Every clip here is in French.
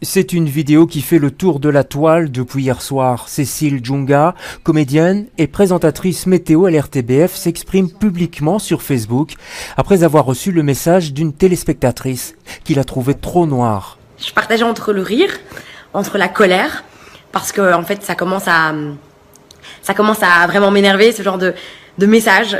C'est une vidéo qui fait le tour de la toile depuis hier soir. Cécile Djounga, comédienne et présentatrice météo à l'RTBF, s'exprime publiquement sur Facebook après avoir reçu le message d'une téléspectatrice qui l'a trouvée trop noire. Je partageais entre le rire, entre la colère, parce que en fait ça commence à vraiment m'énerver, ce genre de message.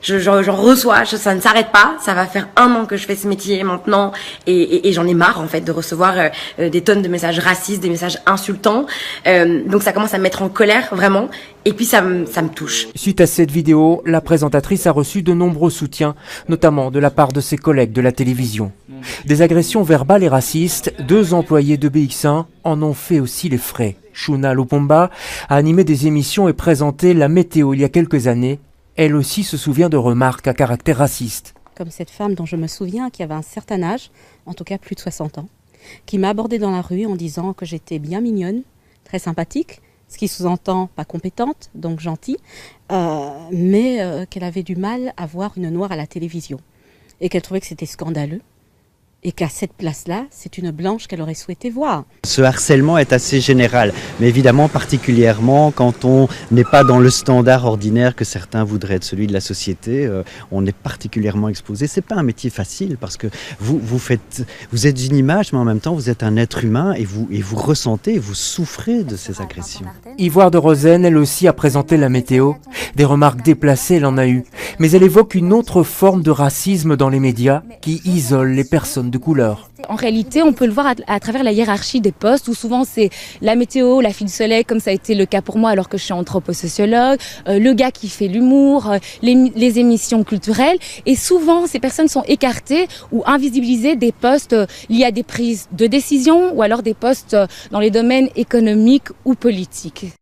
J'en reçois, ça ne s'arrête pas. Ça va faire 1 an que je fais ce métier maintenant et j'en ai marre en fait de recevoir des tonnes de messages racistes, des messages insultants. Donc ça commence à me mettre en colère vraiment et puis ça me touche. Suite à cette vidéo, la présentatrice a reçu de nombreux soutiens, notamment de la part de ses collègues de la télévision. Des agressions verbales et racistes, 2 employés de BX1 en ont fait aussi les frais. Shuna Lupomba a animé des émissions et présenté la météo il y a quelques années. Elle aussi se souvient de remarques à caractère raciste. Comme cette femme dont je me souviens, qui avait un certain âge, en tout cas plus de 60 ans, qui m'a abordée dans la rue en disant que j'étais bien mignonne, très sympathique, ce qui sous-entend pas compétente, donc gentille, mais qu'elle avait du mal à voir une noire à la télévision et qu'elle trouvait que c'était scandaleux. Et qu'à cette place-là, c'est une blanche qu'elle aurait souhaité voir. Ce harcèlement est assez général, mais évidemment particulièrement quand on n'est pas dans le standard ordinaire que certains voudraient être celui de la société, on est particulièrement exposé. C'est pas un métier facile parce que vous êtes une image, mais en même temps vous êtes un être humain et vous ressentez, vous souffrez de ces agressions. Ivoire de Rosen, elle aussi a présenté la météo. Des remarques déplacées, elle en a eu. Mais elle évoque une autre forme de racisme dans les médias qui isole les personnes de couleur. En réalité, on peut le voir à travers la hiérarchie des postes où souvent c'est la météo, la fille de soleil, comme ça a été le cas pour moi alors que je suis anthroposociologue, le gars qui fait l'humour, les émissions culturelles. Et souvent, ces personnes sont écartées ou invisibilisées des postes liés à des prises de décision ou alors des postes dans les domaines économiques ou politiques.